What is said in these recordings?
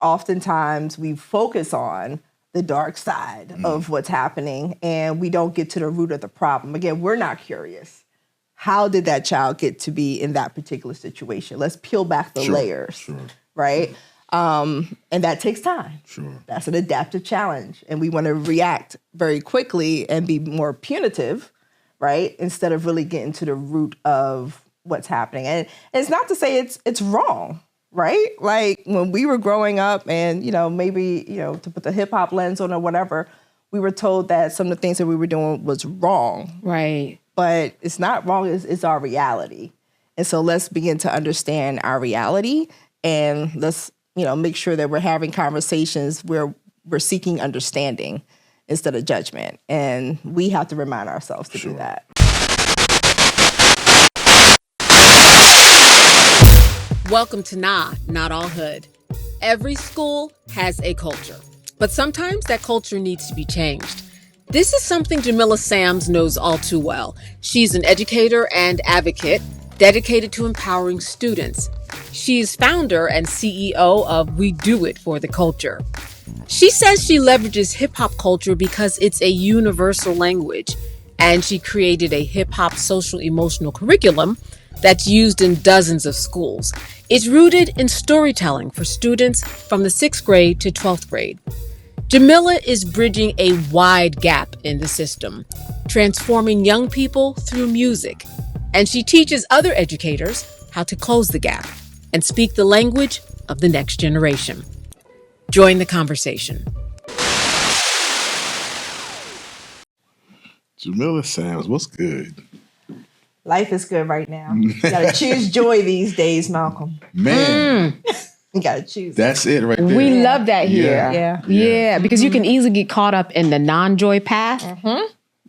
oftentimes we focus on the dark side of what's happening and we don't get to the root of the problem. Again, we're not curious. How did that child get to be in that particular situation? Let's peel back the layers, right? And that takes time. That's an adaptive challenge. And we want to react very quickly and be more punitive, right? Instead of really getting to the root of what's happening. And it's not to say it's wrong, right? Like when we were growing up and, maybe, to put the hip hop lens on or whatever, we were told that some of the things that we were doing was wrong. Right. But it's not wrong, it's our reality. And so let's begin to understand our reality and let's, make sure that we're having conversations where we're seeking understanding instead of judgment. And we have to remind ourselves to do that. Welcome to Not All Hood. Every school has a culture, but sometimes that culture needs to be changed. This is something Jamila Sams knows all too well. She's an educator and advocate dedicated to empowering students. She's founder and CEO of We Do It for the Culture. She says she leverages hip-hop culture because it's a universal language, and she created a hip-hop social-emotional curriculum that's used in dozens of schools. It's rooted in storytelling for students from the 6th grade to 12th grade. Jamila is bridging a wide gap in the system, transforming young people through music. And she teaches other educators how to close the gap and speak the language of the next generation. Join the conversation. Jamila Sams, what's good? Life is good right now. You gotta choose joy these days, Malcolm. Man. You gotta choose. That's it right there. We love that here. Yeah. Because you can easily get caught up in the non-joy path.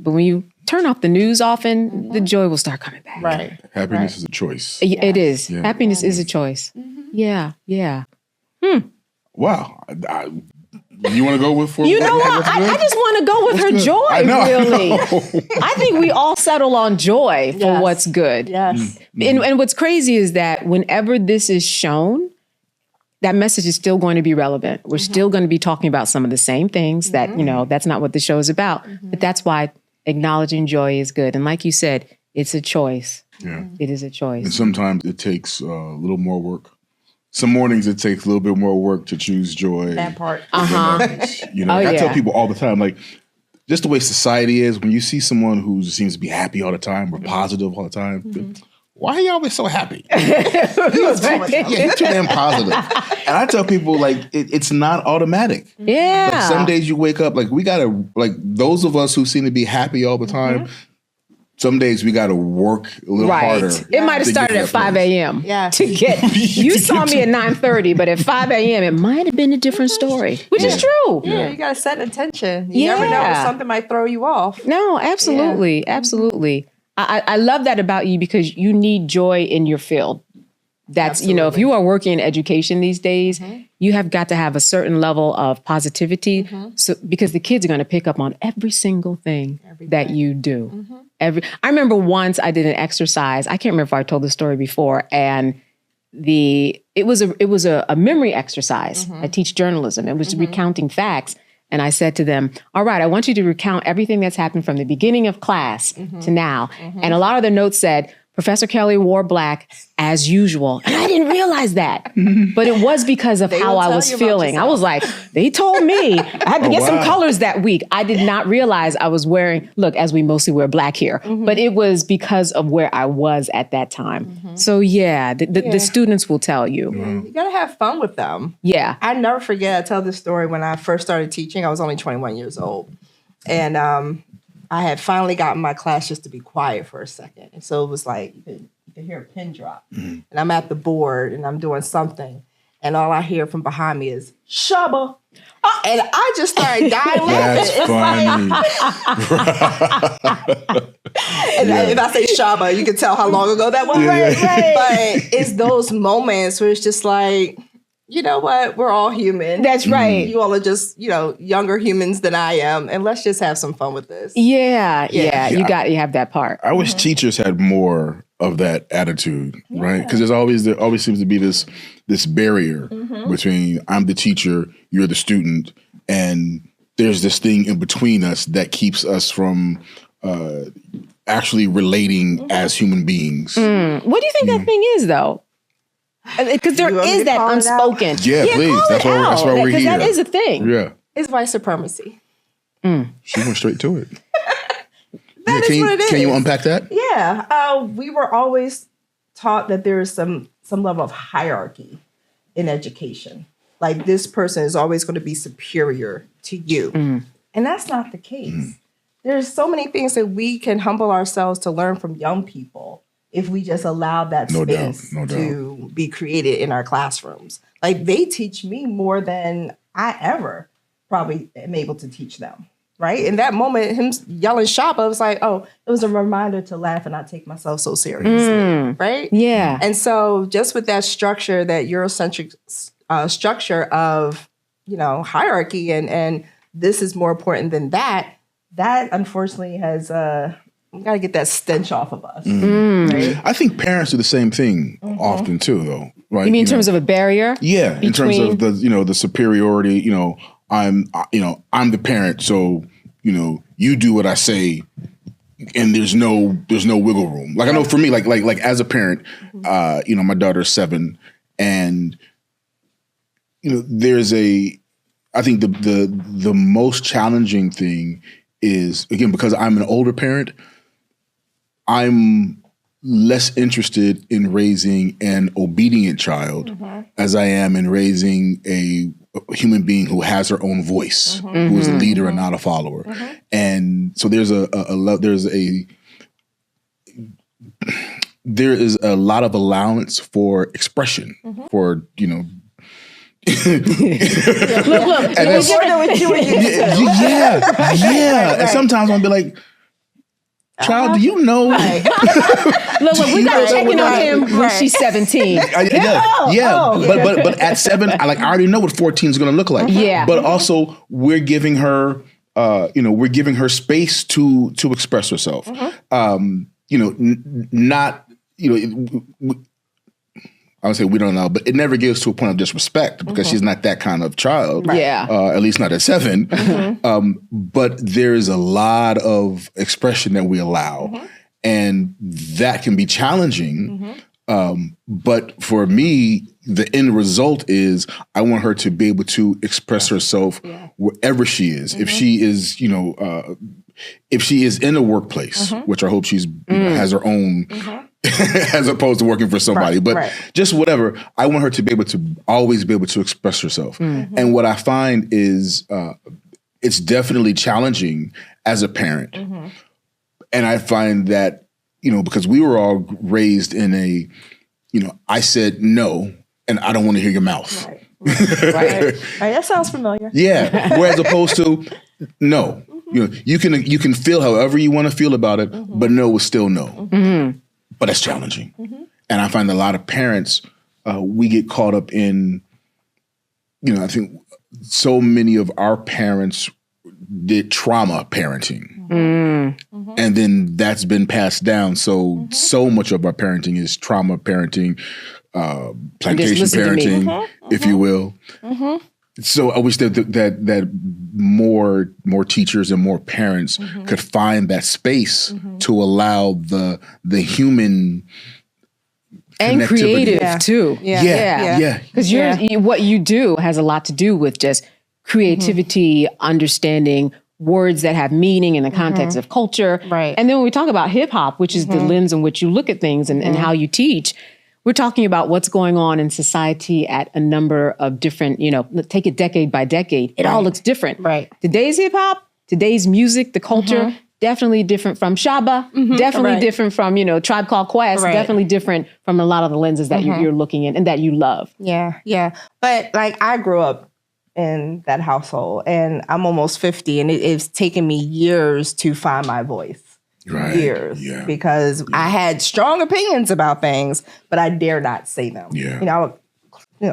But when you turn off the news often, the joy will start coming back. Right. Happiness is a choice. It is. Yeah. Happiness is a choice. Yeah. Wow. You want to go with? You know what? I just want to go with her joy, really. I think we all settle on joy for what's good. Yes. And what's crazy is that whenever this is shown, that message is still going to be relevant. We're still going to be talking about some of the same things that, that's not what the show is about. But that's why acknowledging joy is good. And like you said, it's a choice. Yeah. It is a choice. And sometimes it takes a little more work. Some mornings it takes a little bit more work to choose joy. That part. I tell people all the time, like, just the way society is, when you see someone who seems to be happy all the time or positive all the time, why are you always so happy? You're too damn positive. And I tell people, like, it's not automatic. Yeah. Like, some days you wake up, like, we gotta, like, those of us who seem to be happy all the time, some days we gotta work a little harder. It might have started at 5 a.m. to get, you saw me at 9:30, but at 5 a.m. it might have been a different story, which is true. Yeah, you gotta set intention. You never know, something might throw you off. No, absolutely. Absolutely. I love that about you because you need joy in your field. That's, if you are working in education these days, you have got to have a certain level of positivity because the kids are going to pick up on every single thing that you do. I remember once I did an exercise. I can't remember if I told the story before, and it was a memory exercise. I teach journalism. It was recounting facts. And I said to them, all right, I want you to recount everything that's happened from the beginning of class to now. And a lot of the notes said, Professor Kelley wore black as usual. And I didn't realize that. But it was because of how I was feeling. I was like, they told me I had to get some colors that week. I did not realize I was wearing, look, as we mostly wear black here, but it was because of where I was at that time. So the students will tell you. You gotta have fun with them. Yeah. I never forget, I tell this story when I first started teaching. I was only 21 years old. And I had finally gotten my class just to be quiet for a second. And so it was like, you could hear a pin drop. And I'm at the board and I'm doing something. And all I hear from behind me is, Shabba. And I just started dying laughing. That's funny. And if I say Shabba, you can tell how long ago that was. Right. But it's those moments where it's just like, you know what? We're all human. That's right. You all are just, younger humans than I am. And let's just have some fun with this. Yeah. You have that part. I wish teachers had more of that attitude, right? Because there always seems to be this barrier between I'm the teacher, you're the student, and there's this thing in between us that keeps us from actually relating as human beings. What do you think that thing is, though? Because there is that unspoken. Yeah, please. That's why we're here. That is a thing. Yeah. It's white supremacy. She went straight to it. That is what it is. Can you unpack that? Yeah. We were always taught that there is some level of hierarchy in education. Like this person is always going to be superior to you. And that's not the case. There's so many things that we can humble ourselves to learn from young people if we just allow that space to be created in our classrooms. Like they teach me more than I ever probably am able to teach them. Right? In that moment, him yelling shop, I was like, oh, it was a reminder to laugh and not take myself so seriously. Right? Yeah. And so just with that structure, that Eurocentric structure of, hierarchy and this is more important than that unfortunately has, we got to get that stench off of us. Right? I think parents do the same thing often too, though. Right? You mean in terms of a barrier? Yeah. In terms of the superiority, I'm the parent, so you do what I say, and there's no wiggle room. Like I know for me, like as a parent, my daughter's 7, and I think the most challenging thing is, again, because I'm an older parent, I'm less interested in raising an obedient child as I am in raising a human being who has her own voice, who is a leader and not a follower. And so there is a lot of allowance for expression, for Look. And and sometimes I'll be like, child, do you know? Look, we got to check in on him when she's 17. But at 7, I already know what 14 is going to look like. Yeah. But also, we're giving her, space to express herself. I would say we don't know, but it never gets to a point of disrespect because she's not that kind of child. Right. Yeah. At least not at 7. But there is a lot of expression that we allow, and that can be challenging. But for me, the end result is I want her to be able to express herself wherever she is. If she is, if she is in a workplace, which I hope she's has her own. As opposed to working for somebody, but just whatever. I want her to be able to always be able to express herself. And what I find is it's definitely challenging as a parent. And I find that, because we were all raised in a, I said no, and I don't want to hear your mouth. Right. That sounds familiar. Yeah. Whereas opposed to no, you can feel however you want to feel about it, but no is still no. But that's challenging. And I find a lot of parents, we get caught up in, I think so many of our parents did trauma parenting. And then that's been passed down. So much of our parenting is trauma parenting, plantation parenting, if you will. So I wish that more teachers and more parents could find that space to allow the human and creative too. Yeah. Because what you do has a lot to do with just creativity, understanding words that have meaning in the context of culture. Right. And then when we talk about hip hop, which is the lens in which you look at things and how you teach, we're talking about what's going on in society at a number of different, take it decade by decade. It all looks different. Right. Today's hip hop, today's music, the culture, definitely different from Shabba, definitely different from, Tribe Called Quest, definitely different from a lot of the lenses that you're looking in and that you love. Yeah. But I grew up in that household and I'm almost 50 and it's taken me years to find my voice. Years because I had strong opinions about things, but I dare not say them. I would,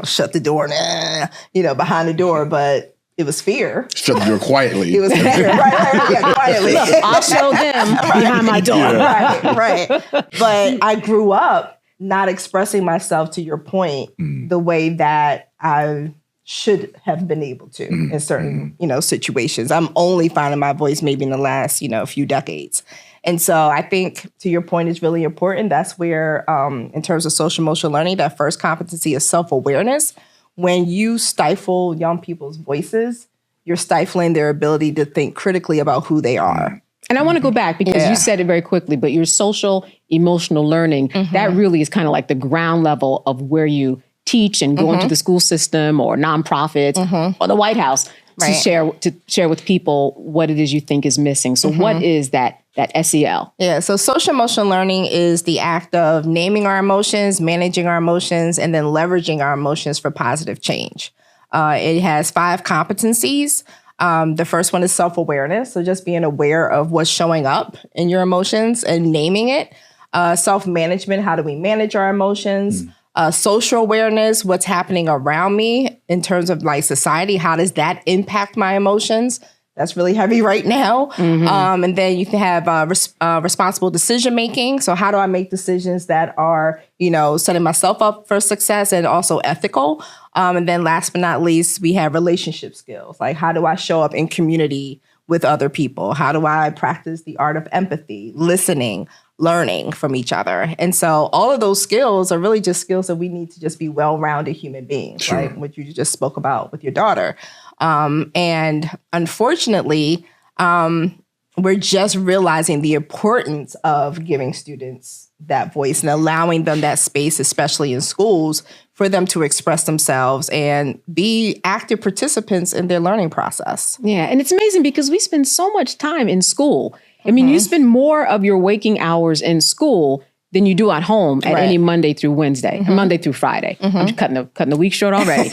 shut the door, behind the door. But It was fear. Shut the door quietly. It was fear. Right. Yeah, quietly. Look, I'll show them behind my door. Yeah. Right. But I grew up not expressing myself, to your point, the way that I should have been able to in certain, situations. I'm only finding my voice maybe in the last, few decades. And so I think, to your point, is really important. That's where, in terms of social emotional learning, that first competency is self-awareness. When you stifle young people's voices, you're stifling their ability to think critically about who they are. And I want to go back because you said it very quickly, but your social emotional learning, that really is kind of like the ground level of where you teach and go into the school system or nonprofits or the White House to share with people what it is you think is missing. So what is that SEL? Yeah, so social emotional learning is the act of naming our emotions, managing our emotions, and then leveraging our emotions for positive change. It has 5 competencies. The first one is self-awareness. So just being aware of what's showing up in your emotions and naming it. Self-management, how do we manage our emotions? Social awareness, what's happening around me in terms of like society, how does that impact my emotions? That's really heavy right now. And then you can have responsible decision making. So how do I make decisions that are, setting myself up for success and also ethical? And then last but not least, we have relationship skills. Like how do I show up in community with other people? How do I practice the art of empathy, listening, learning from each other? And so all of those skills are really just skills that we need to just be well-rounded human beings, right? What you just spoke about with your daughter. And unfortunately, we're just realizing the importance of giving students that voice and allowing them that space, especially in schools, for them to express themselves and be active participants in their learning process. Yeah, and it's amazing because we spend so much time in school. I mean, you spend more of your waking hours in school than you do at home at any Monday through Wednesday, Monday through Friday. I'm just cutting the week short already.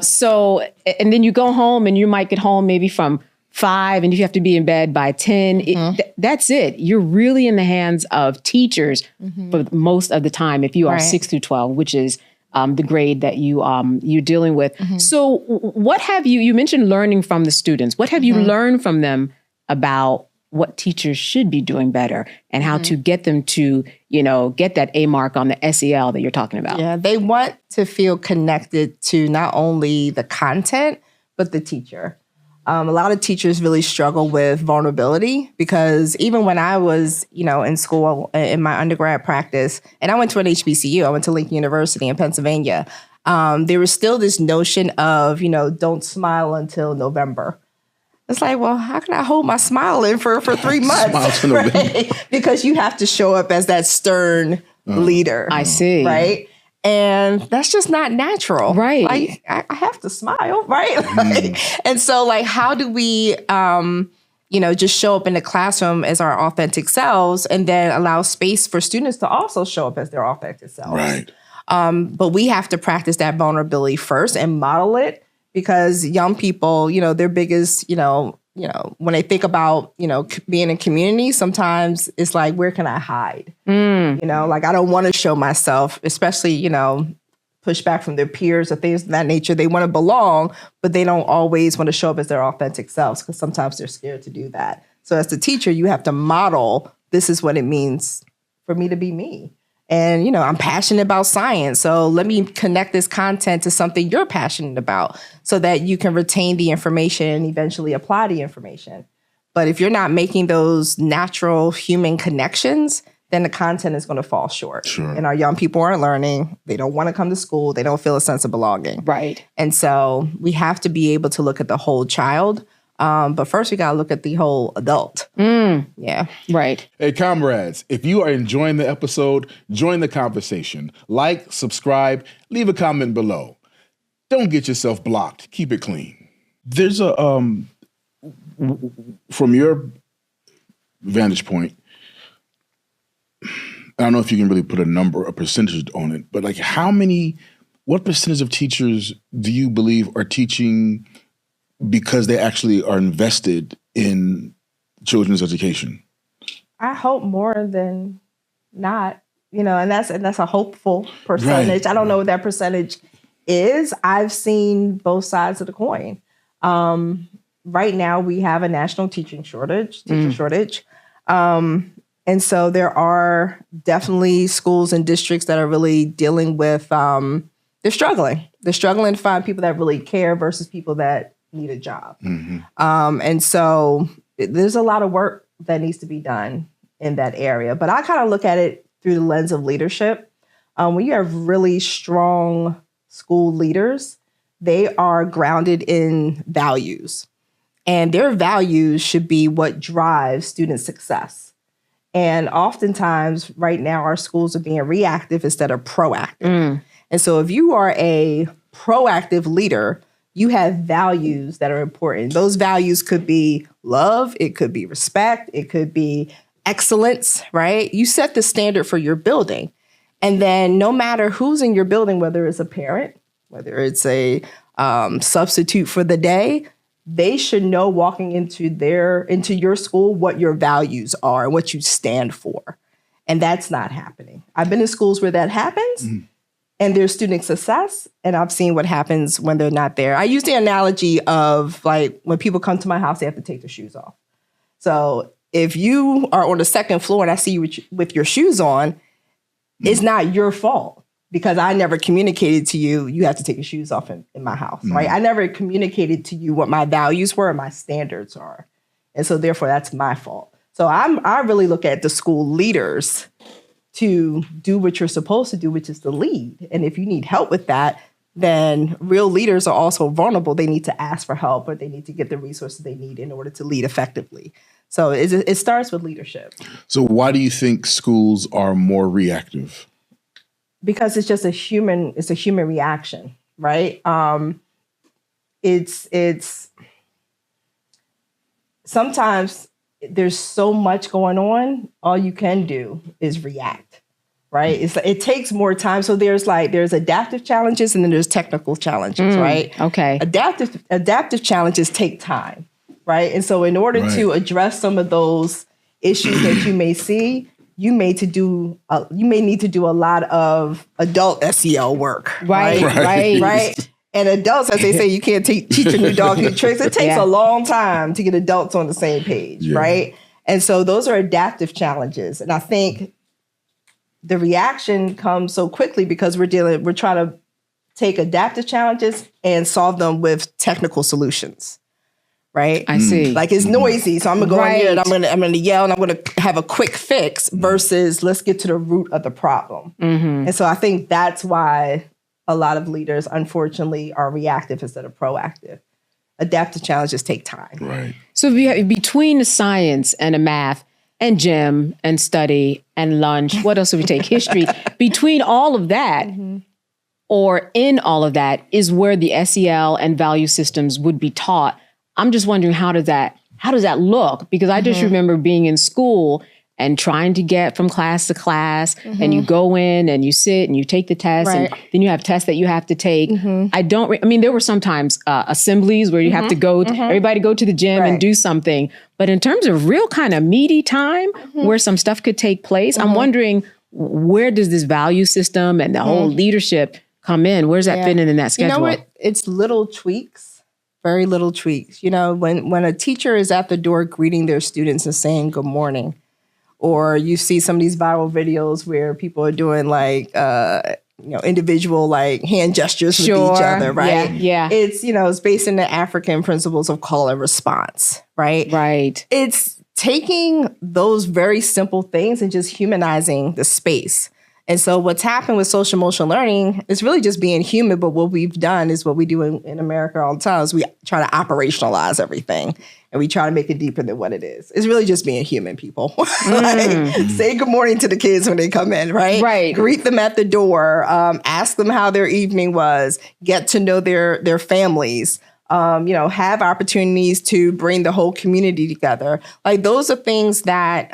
So, and then you go home and you might get home maybe from 5 and if you have to be in bed by 10, that's it. You're really in the hands of teachers for most of the time if you are 6 through 12, which is the grade that you're dealing with. So what have you mentioned learning from the students. What have you learned from them about what teachers should be doing better and how to get them to, get that A mark on the SEL that you're talking about? Yeah, they want to feel connected to not only the content, but the teacher. A lot of teachers really struggle with vulnerability because even when I was, in school, in my undergrad practice, and I went to an HBCU, I went to Lincoln University in Pennsylvania, there was still this notion of, don't smile until November. It's like, well, how can I hold my smile in for 3 months? Right? Because you have to show up as that stern leader. I see. Right? And that's just not natural. Right. Like, I have to smile, right? And so, like, how do we, just show up in the classroom as our authentic selves and then allow space for students to also show up as their authentic selves? Right. But we have to practice that vulnerability first and model it because young people, their biggest, when they think about, being in community, sometimes it's like, where can I hide? Like I don't want to show myself, especially, pushback from their peers or things of that nature. They want to belong, but they don't always want to show up as their authentic selves because sometimes they're scared to do that. So as the teacher, you have to model, this is what it means for me to be me. And, I'm passionate about science. So let me connect this content to something you're passionate about so that you can retain the information and eventually apply the information. But if you're not making those natural human connections, then the content is going to fall short. And our young people aren't learning. They don't want to come to school. They don't feel a sense of belonging. Right. And so we have to be able to look at the whole child. But first, we got to look at the whole adult. Yeah. Right. Hey, comrades, if you are enjoying the episode, join the conversation. Like, subscribe, leave a comment below. Don't get yourself blocked. Keep it clean. There's a, from your vantage point, I don't know if you can really put a percentage on it, but like what percentage of teachers do you believe are teaching because they actually are invested in children's education? I hope more than not, and that's a hopeful percentage. I don't know what that percentage is, I've seen both sides of the coin. Right now, we have a national teacher shortage. And so there are definitely schools and districts that are really dealing with, they're struggling. They're struggling to find people that really care versus people that need a job. And so there's a lot of work that needs to be done in that area. But I kind of look at it through the lens of leadership. When you have really strong school leaders, they are grounded in values. And their values should be what drives student success. And oftentimes, right now, our schools are being reactive instead of proactive. And so if you are a proactive leader, you have values that are important. Those values could be love, it could be respect, it could be excellence, right? You set the standard for your building. And then no matter who's in your building, whether it's a parent, whether it's a substitute for the day, they should know walking into your school what your values are, what you stand for. And that's not happening. I've been in schools where that happens and there's student success, and I've seen what happens when they're not there. I use the analogy of like when people come to my house, they have to take their shoes off. So if you are on the second floor and I see you with your shoes on, it's not your fault because I never communicated to you, you have to take your shoes off in my house, right? I never communicated to you what my values were and my standards are. And so therefore that's my fault. So I really look at the school leaders to do what you're supposed to do, which is to lead. And if you need help with that, then real leaders are also vulnerable. They need to ask for help or they need to get the resources they need in order to lead effectively. So it starts with leadership. So why do you think schools are more reactive? Because it's just a human reaction, right? It's sometimes there's so much going on, all you can do is react, right? It takes more time. So there's adaptive challenges and then there's technical challenges, right? Okay. Adaptive challenges take time, right? And so in order to address some of those issues that you may see, you may need to do a lot of adult SEL work, right? And adults, as they say, you can't teach a new dog new tricks. It takes a long time to get adults on the same page, right? And so those are adaptive challenges. And I think the reaction comes so quickly because we're trying to take adaptive challenges and solve them with technical solutions. Right? I see. Like it's noisy. So I'm gonna go in here and I'm gonna yell and I'm gonna have a quick fix versus let's get to the root of the problem. And so I think that's why a lot of leaders, unfortunately, are reactive instead of proactive. Adaptive challenges take time. Right. So between the science and the math and gym and study and lunch, what else do we take? History. Between all of that or in all of that is where the SEL and value systems would be taught. I'm just wondering, how does that look? Because I just remember being in school and trying to get from class to class and you go in and you sit and you take the test and then you have tests that you have to take. There were sometimes assemblies where you have to go, everybody go to the gym and do something. But in terms of real kind of meaty time where some stuff could take place, I'm wondering, where does this value system and the whole leadership come in? Where's that fit in that schedule? You know what? It's little tweaks. Very little tweaks. You know, when a teacher is at the door greeting their students and saying good morning, or you see some of these viral videos where people are doing like, individual like hand gestures with each other, right? Yeah. It's based in the African principles of call and response, right? Right. It's taking those very simple things and just humanizing the space. And so what's happened with social emotional learning is really just being human. But what we've done is what we do in America all the time is we try to operationalize everything and we try to make it deeper than what it is. It's really just being human, people. Say good morning to the kids when they come in, right? Right. Greet them at the door. Ask them how their evening was. Get to know their families. Have opportunities to bring the whole community together. Like those are things that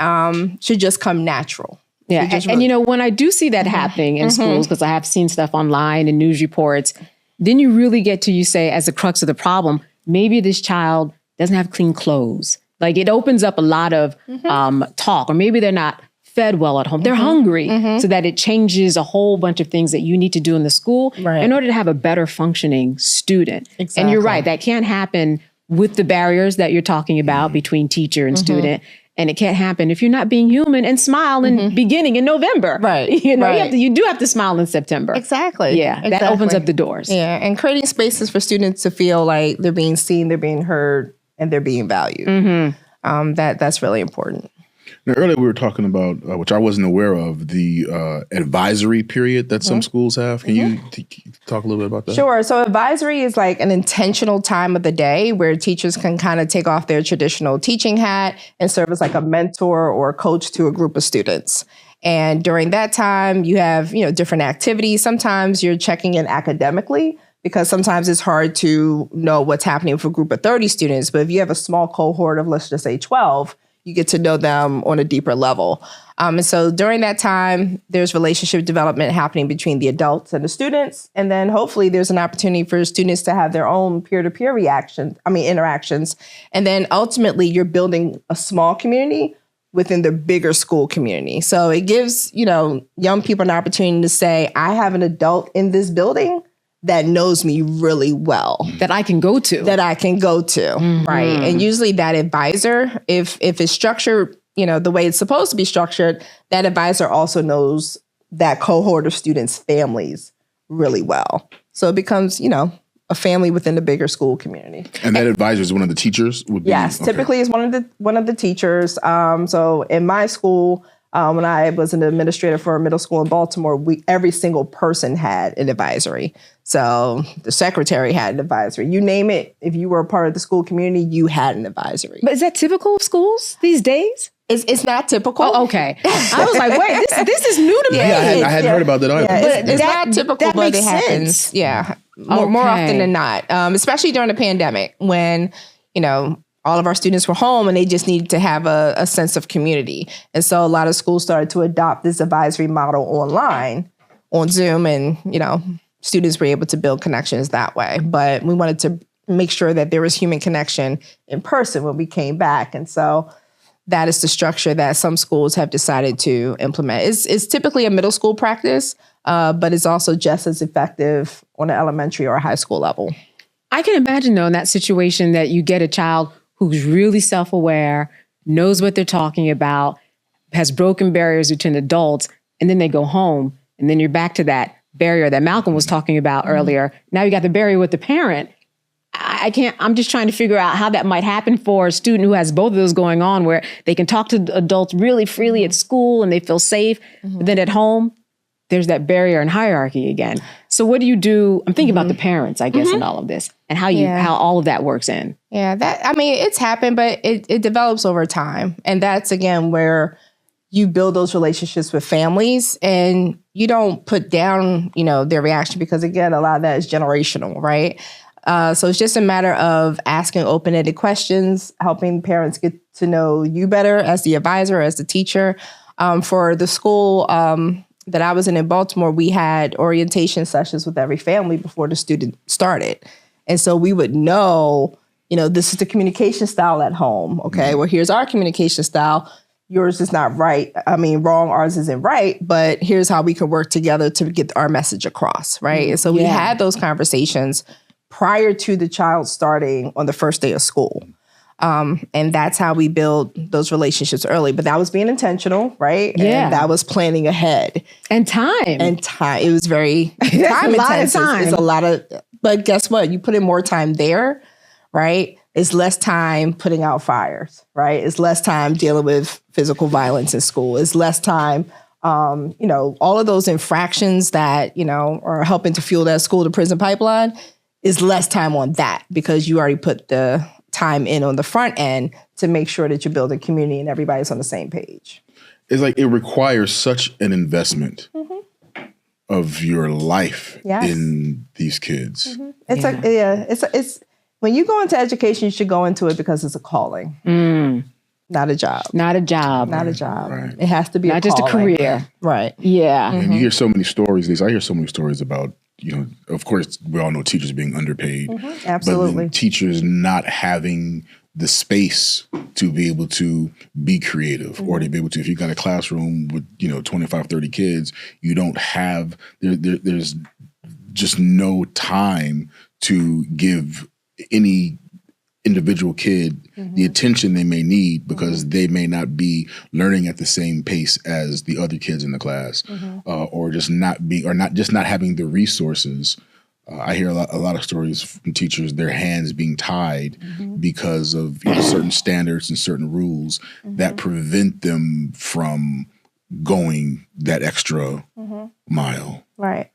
should just come natural. Yeah. And when I do see that happening in schools, because I have seen stuff online and news reports, then you really get to, you say, as the crux of the problem, maybe this child doesn't have clean clothes. Like it opens up a lot of talk, or maybe they're not fed well at home. They're hungry, so that it changes a whole bunch of things that you need to do in the school in order to have a better functioning student. Exactly. And you're right, that can't happen with the barriers that you're talking about between teacher and student. And it can't happen if you're not being human and smile in beginning in November. Right. You do have to smile in September. Exactly. Yeah. That opens up the doors. Yeah. And creating spaces for students to feel like they're being seen, they're being heard, and they're being valued. That's really important. Now, earlier we were talking about, which I wasn't aware of, the advisory period that some schools have. Can you talk a little bit about that? Sure. So advisory is like an intentional time of the day where teachers can kind of take off their traditional teaching hat and serve as like a mentor or a coach to a group of students. And during that time, you have, different activities. Sometimes you're checking in academically, because sometimes it's hard to know what's happening for a group of 30 students. But if you have a small cohort of, let's just say 12, you get to know them on a deeper level. And so during that time, there's relationship development happening between the adults and the students. And then hopefully there's an opportunity for students to have their own peer-to-peer interactions. And then ultimately you're building a small community within the bigger school community. So it gives, young people an opportunity to say, I have an adult in this building that knows me really well. That I can go to. Right. And usually that advisor, if it's structured, the way it's supposed to be structured, that advisor also knows that cohort of students' families really well. So it becomes, a family within the bigger school community. And that advisor is one of the teachers? Yes, typically is one of the teachers. So in my school, when I was an administrator for a middle school in Baltimore, every single person had an advisory. So the secretary had an advisory. You name it, if you were a part of the school community, you had an advisory. But is that typical of schools these days? It's not typical. Oh, okay. I was like, wait, this is new to me. Yeah, I hadn't heard about that either. Yeah, it's not typical, but it happens. Sense. Yeah, more often than not, especially during the pandemic when, all of our students were home and they just needed to have a sense of community. And so a lot of schools started to adopt this advisory model online on Zoom and, students were able to build connections that way. But we wanted to make sure that there was human connection in person when we came back. And so that is the structure that some schools have decided to implement. It's typically a middle school practice, but it's also just as effective on an elementary or a high school level. I can imagine, though, in that situation that you get a child who's really self-aware, knows what they're talking about, has broken barriers between adults, and then they go home, and then you're back to that barrier that Malcolm was talking about earlier. Now you got the barrier with the parent. I'm just trying to figure out how that might happen for a student who has both of those going on, where they can talk to adults really freely at school and they feel safe, but then at home, there's that barrier and hierarchy again. So what do you do? I'm thinking about the parents, I guess, in all of this and how all of that works in. Yeah, it's happened, but it develops over time. And that's, again, where you build those relationships with families and you don't put down, their reaction because, again, a lot of that is generational, right? So it's just a matter of asking open-ended questions, helping parents get to know you better as the advisor, as the teacher. For the school that I was in Baltimore, we had orientation sessions with every family before the student started. And so we would know, this is the communication style at home. Okay, well, here's our communication style. Yours is not right. Wrong, ours isn't right, but here's how we can work together to get our message across, right? And so we had those conversations prior to the child starting on the first day of school. And that's how we build those relationships early. But that was being intentional, right? Yeah. And that was planning ahead. And time. It was very time intensive. It's a lot of, but guess what? You put in more time there, right? It's less time putting out fires, right? It's less time dealing with physical violence in school. It's less time, all of those infractions that, are helping to fuel that school to prison pipeline is less time on that because you already put the time in on the front end to make sure that you're building community and everybody's on the same page. It's like it requires such an investment of your life in these kids. It's when you go into education, you should go into it because it's a calling, not a job. Not a job. Right. It has to be not just a career. Right. Yeah. And you hear so many stories. I hear so many stories about, of course, we all know teachers being underpaid. Absolutely. But teachers not having the space to be able to be creative or to be able to, if you got a classroom with, 25, 30 kids, you don't have, there's just no time to give any individual kid the attention they may need because they may not be learning at the same pace as the other kids in the class, or just not having the resources. I hear a lot of stories from teachers, their hands being tied because of certain standards and certain rules that prevent them from going that extra mile. Right.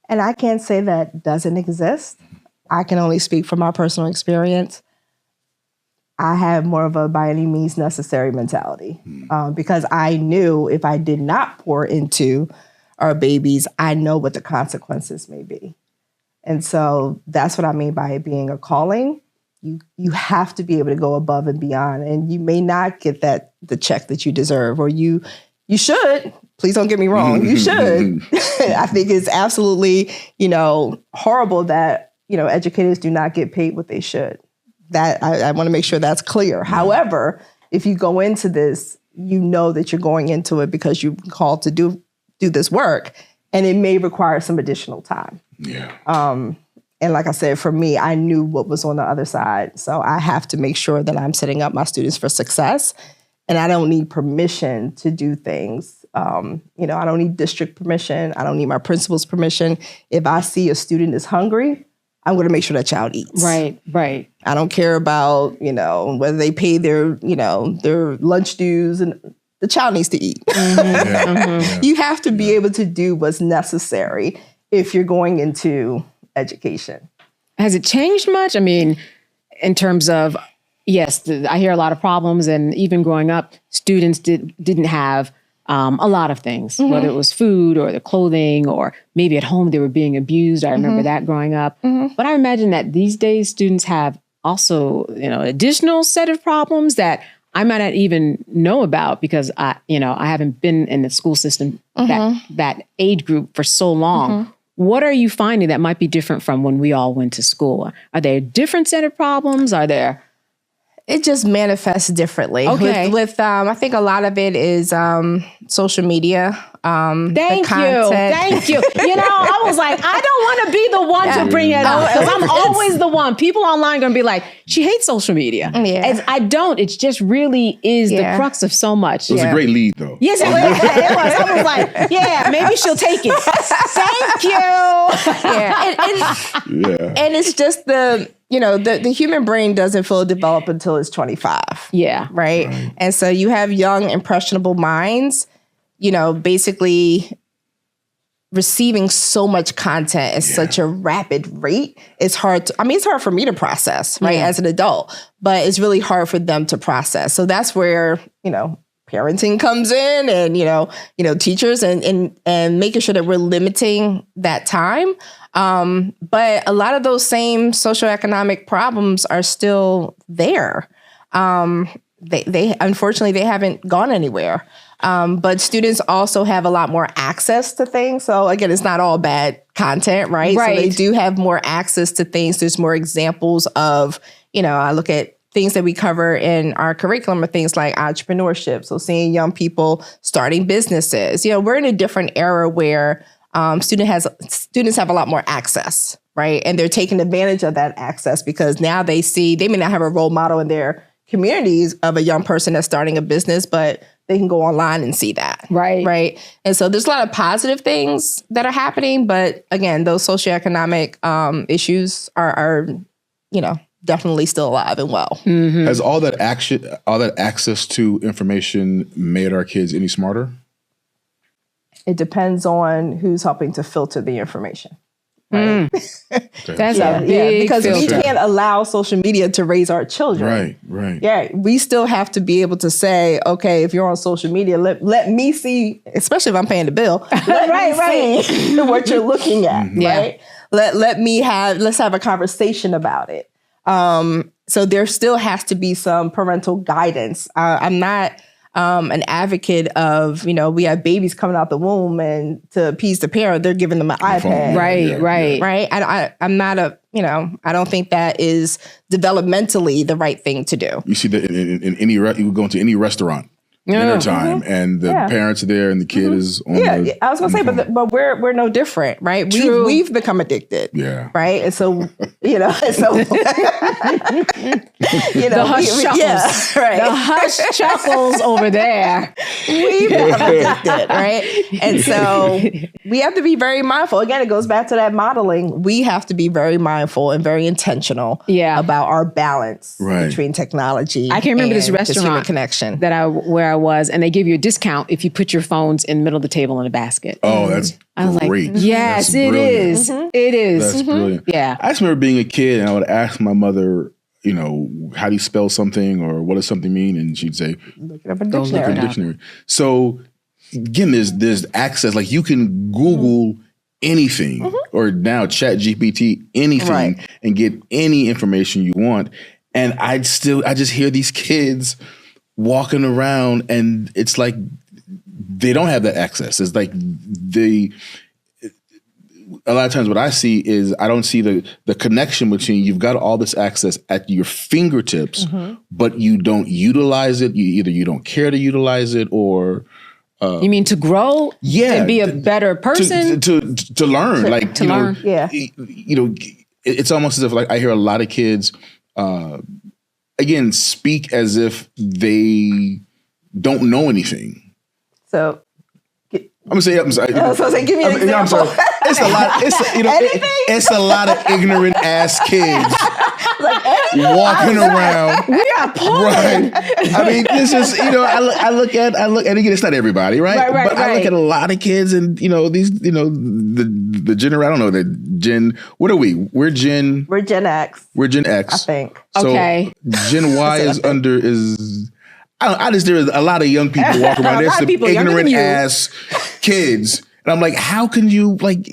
And I can't say that doesn't exist. I can only speak from my personal experience. I have more of a by any means necessary mentality because I knew if I did not pour into our babies, I know what the consequences may be. And so that's what I mean by it being a calling. You have to be able to go above and beyond, and you may not get the check that you deserve, or you should. Please don't get me wrong. You should. I think it's absolutely, horrible that, educators do not get paid what they should. That I want to make sure that's clear. However, if you go into this, you know that you're going into it because you're called to do this work, and it may require some additional time. Yeah. And like I said, for me, I knew what was on the other side. So I have to make sure that I'm setting up my students for success. And I don't need permission to do things. I don't need district permission. I don't need my principal's permission. If I see a student is hungry, I'm going to make sure that child eats. Right. I don't care about, whether they pay their lunch dues, and the child needs to eat. You have to be able to do what's necessary if you're going into education. Has it changed much? I mean, in terms of, yes, I hear a lot of problems, and even growing up, students didn't have a lot of things, whether it was food or the clothing, or maybe at home they were being abused. I remember that growing up. But I imagine that these days students have also, additional set of problems that I might not even know about because I haven't been in the school system that age group for so long. What are you finding that might be different from when we all went to school? Are there different set of problems? Are there? It just manifests differently. Okay. With I think a lot of it is social media. Thank you. I was like, I don't want to be the one to bring it up because I'm always the one. People online going to be like, she hates social media. Yeah. I don't. It just really is the crux of so much. It was a great lead, though. Yes, it was. I was like, yeah, maybe she'll take it. Thank you. And it's just the human brain doesn't fully develop until it's 25. Yeah. Right? And so you have young, impressionable minds, basically receiving so much content at such a rapid rate. It's hard for me to process, right, as an adult, but it's really hard for them to process. So that's where, parenting comes in, and, teachers and making sure that we're limiting that time. But a lot of those same socioeconomic problems are still there. They unfortunately, they haven't gone anywhere. But students also have a lot more access to things. So again, it's not all bad content, right? So they do have more access to things. There's more examples of, I look at things that we cover in our curriculum are things like entrepreneurship. So seeing young people starting businesses, we're in a different era where students have a lot more access, right? And they're taking advantage of that access because now they may not have a role model in their communities of a young person that's starting a business, but they can go online and see that. Right. And so there's a lot of positive things that are happening. But again, those socioeconomic issues are definitely still alive and well. Has all that access to information made our kids any smarter? It depends on who's helping to filter the information. Right? That's a big because filter. We can't allow social media to raise our children. Right. Yeah, we still have to be able to say, okay, if you're on social media, let me see, especially if I'm paying the bill, let me see what you're looking at, right? Let's have a conversation about it. So there still has to be some parental guidance. I'm not an advocate of, we have babies coming out the womb and to appease the parent, they're giving them an iPad. Right. I'm not I don't think that is developmentally the right thing to do. You see that in any, you go into any restaurant. Dinner time and the parents are there and the kid is on the, I was gonna say, but we're no different, right? We've become addicted, right? And so the hush chuckles, right? The hush chuckles over there. We've become addicted, right? And so we have to be very mindful. Again, it goes back to that modeling. We have to be very mindful and very intentional, about our balance between technology. I can remember this human restaurant connection where I was, and they give you a discount if you put your phones in the middle of the table in a basket. Oh, that's great. Like, yes, it is. It is. That's brilliant. Yeah. I just remember being a kid and I would ask my mother, how do you spell something or what does something mean? And she'd say, look it up in the dictionary. So again, there's access. Like you can Google anything or now Chat GPT anything and get any information you want. And I just hear these kids walking around and it's like they don't have that access. It's like a lot of times what I see is I don't see the connection between you've got all this access at your fingertips, but you don't utilize it. You don't care to utilize it or you mean to grow? Yeah. To be a better person? To learn. To learn. Yeah. It's almost as if like I hear a lot of kids again, speak as if they don't know anything. So, I'm sorry. I was going to say, give me an example. I'm sorry. It's a lot. It's a lot of ignorant ass kids walking around. We are poor. Right. I mean, this is I look at and again, it's not everybody, right? But I look at a lot of kids, and these the generation. I don't know the Gen. What are we? We're Gen X. We're Gen X. I think. So okay. Gen Y is. I just there's a lot of young people walking around. There's some ignorant ass kids, and I'm like, how can you like?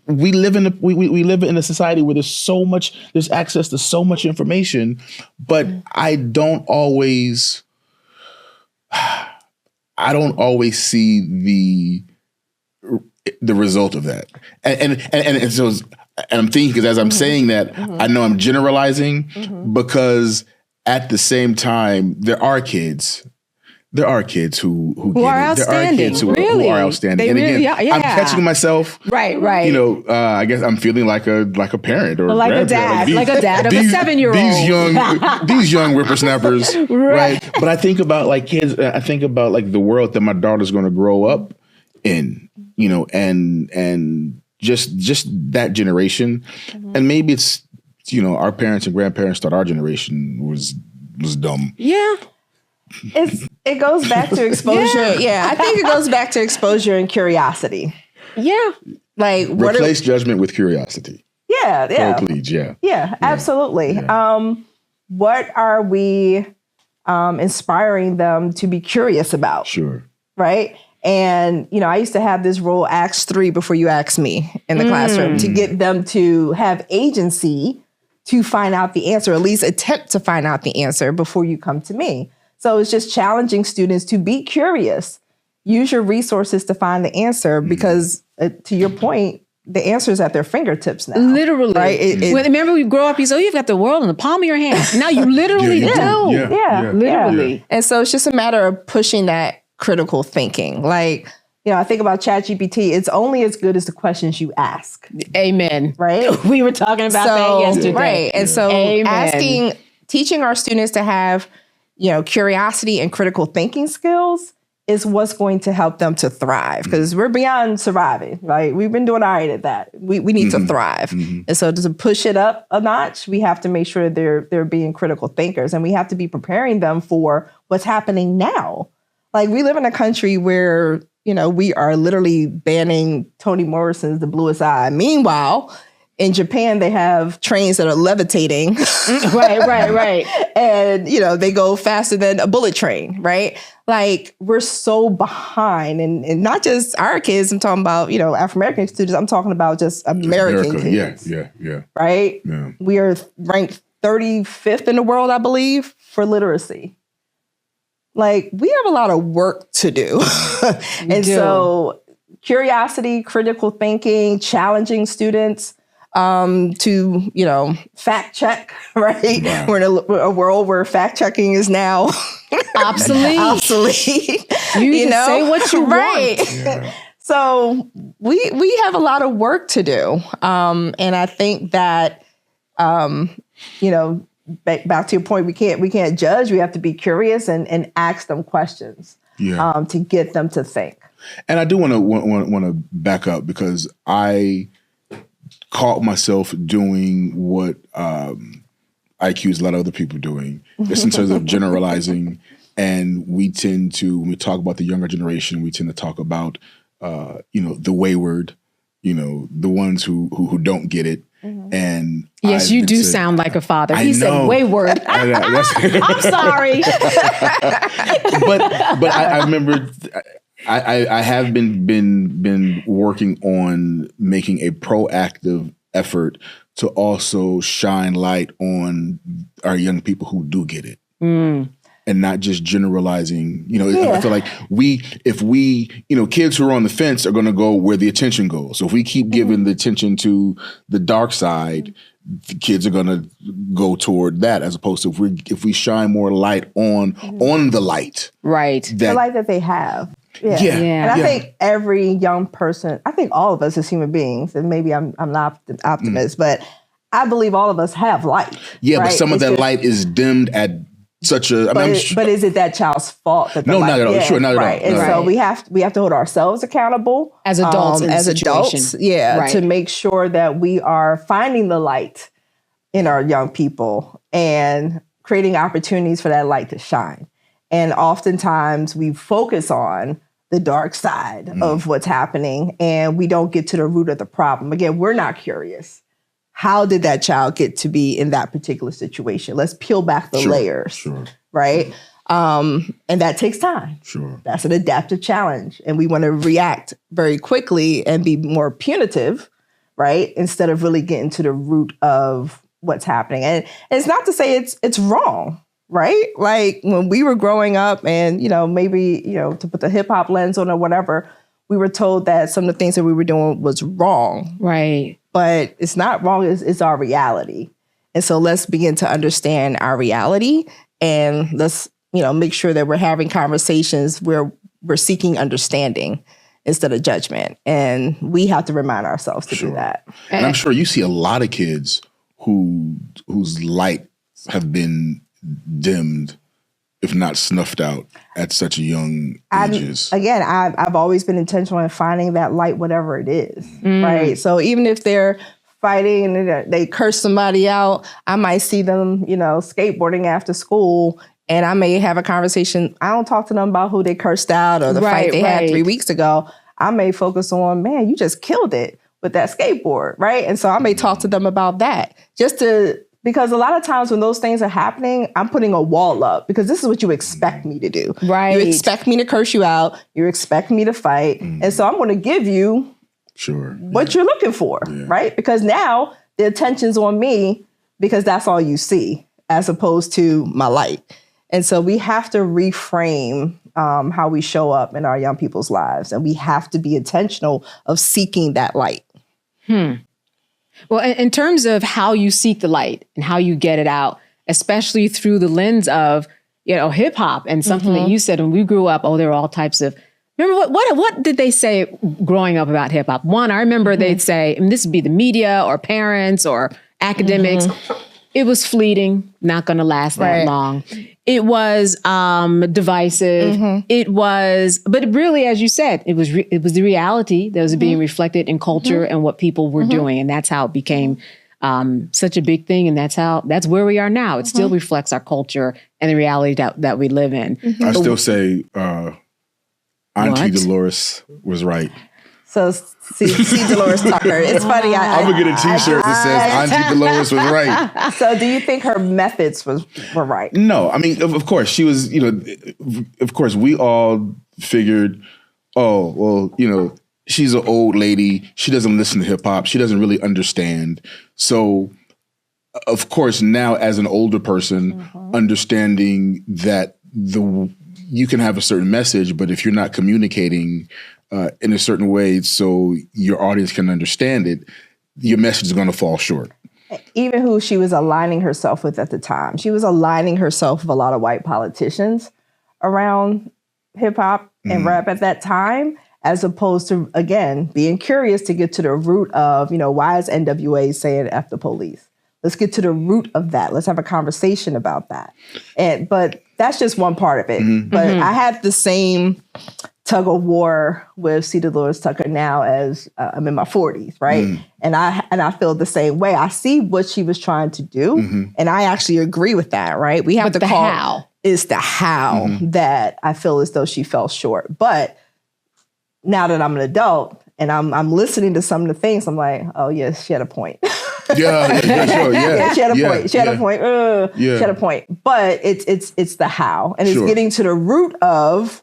We live in a society where there's access to so much information, but I don't always see the result of that, and so I'm thinking because as I'm saying that, I know I'm generalizing because. At the same time, there are kids who are outstanding. There are kids who are outstanding. And again, I'm catching myself. Right. I guess I'm feeling like a parent or like a dad, like a dad of a 7-year-old. These young whippersnappers, right? But I think about like kids. I think about like the world that my daughter's going to grow up in. And just that generation, and maybe it's. Our parents and grandparents thought our generation was dumb. Yeah. It goes back to exposure. Yeah, I think it goes back to exposure and curiosity. Yeah. Like replace judgment with curiosity. Yeah. Oh, please, yeah. Yeah, absolutely. Yeah. What are we inspiring them to be curious about? Sure. Right? And, I used to have this rule, ask 3 before you ask me in the classroom to get them to have agency to find out the answer, at least attempt to find out the answer before you come to me. So it's just challenging students to be curious. Use your resources to find the answer because, to your point, the answer is at their fingertips now. Literally. Right? Remember we grow up, you say, you've got the world in the palm of your hand. Now you literally do. Yeah. Literally. Yeah. And so it's just a matter of pushing that critical thinking. Like, I think about ChatGPT. It's only as good as the questions you ask. Amen. Right? We were talking about that yesterday. Right. And so teaching our students to have, curiosity and critical thinking skills is what's going to help them to thrive because we're beyond surviving. Right? We've been doing all right at that. We need to thrive. And so to push it up a notch, we have to make sure they're being critical thinkers and we have to be preparing them for what's happening now. Like we live in a country where we are literally banning Toni Morrison's The Bluest Eye. Meanwhile, in Japan, they have trains that are levitating. Right. And, they go faster than a bullet train, right? Like, we're so behind. And not just our kids. I'm talking about, African-American students. I'm talking about just American kids. Yeah. Right? Yeah. We are ranked 35th in the world, I believe, for literacy. like we have a lot of work to do. So curiosity, critical thinking, challenging students to, fact check, right? Wow. We're in a world where fact checking is now obsolete. You can say what you want. Yeah. So we have a lot of work to do. And I think that, back to your point, we can't judge. We have to be curious and ask them questions to get them to think. And I do want to back up because I caught myself doing what I accuse a lot of other people doing, just in terms of generalizing. And we tend to, when we talk about the younger generation, we tend to talk about, the wayward, the ones who don't get it. And yes, you do sound like a father. He said wayward. I'm sorry. but I remember I have been working on making a proactive effort to also shine light on our young people who do get it. And not just generalizing, I feel like if we, kids who are on the fence are going to go where the attention goes. So if we keep giving the attention to the dark side, the kids are going to go toward that, as opposed to if we shine more light on the light. Right. The light that they have. Yeah. Yeah. And I think every young person, I think all of us as human beings, and maybe I'm not an optimist, but I believe all of us have light. Yeah, right? but some of that light is dimmed at such a. But is it that child's fault that the light? Not at all. Sure, not at all. And so we have to hold ourselves accountable as adults. To make sure that we are finding the light in our young people and creating opportunities for that light to shine. And oftentimes we focus on the dark side of what's happening, and we don't get to the root of the problem. Again, we're not curious. How did that child get to be in that particular situation? Let's peel back the layers, right? And that takes time. Sure. That's an adaptive challenge. And we want to react very quickly and be more punitive, right? Instead of really getting to the root of what's happening. And it's not to say it's wrong, right? Like when we were growing up and, maybe, to put the hip hop lens on or whatever, we were told that some of the things that we were doing was wrong. Right. But it's not wrong, it's our reality. And so let's begin to understand our reality, and let's, make sure that we're having conversations where we're seeking understanding instead of judgment. And we have to remind ourselves to do that. And I'm sure you see a lot of kids whose light have been dimmed, if not snuffed out, at such a young ages. I've always been intentional in finding that light, whatever it is, right? So even if they're fighting and they curse somebody out, I might see them, skateboarding after school, and I may have a conversation. I don't talk to them about who they cursed out or the fight they had 3 weeks ago. I may focus on, man, you just killed it with that skateboard, right? And so I may talk to them about that, because a lot of times when those things are happening, I'm putting a wall up because this is what you expect me to do. Right. You expect me to curse you out. You expect me to fight. And so I'm going to give you what you're looking for, right? Because now the attention's on me because that's all you see as opposed to my light. And so we have to reframe how we show up in our young people's lives. And we have to be intentional of seeking that light. Well, in terms of how you seek the light and how you get it out, especially through the lens of, hip hop and something that you said when we grew up, there were all types of, remember what did they say growing up about hip hop? One, I remember they'd say, and this would be the media or parents or academics, it was fleeting, not going to last that long. It was divisive. It was, but really, as you said, it was the reality that was being reflected in culture and what people were doing, and that's how it became such a big thing. And that's where we are now. It still reflects our culture and the reality that we live in. I still say Auntie Dolores was right. So see Dolores Tucker. It's funny. I'm gonna get a T-shirt that says Auntie Dolores was right. So do you think her methods were right? No, I mean, of course she was. Of course we all figured, she's an old lady. She doesn't listen to hip hop. She doesn't really understand. So, of course, now as an older person, understanding that you can have a certain message, but if you're not communicating in a certain way so your audience can understand it, your message is going to fall short. Even who she was aligning herself with at the time. She was aligning herself with a lot of white politicians around hip hop and rap at that time, as opposed to, again, being curious to get to the root of, why is NWA saying F the police? Let's get to the root of that. Let's have a conversation about that. But that's just one part of it. But I had the same tug of war with C. Dolores Tucker now as I'm in my 40s, right? And I feel the same way. I see what she was trying to do, and I actually agree with that, right? We have to call how. It's the how that I feel as though she fell short. But now that I'm an adult and I'm listening to some of the things, I'm like, oh yes, she had a point. Sure. Yeah. She had a point. She had a point. She had a point. But it's the how, and it's getting to the root of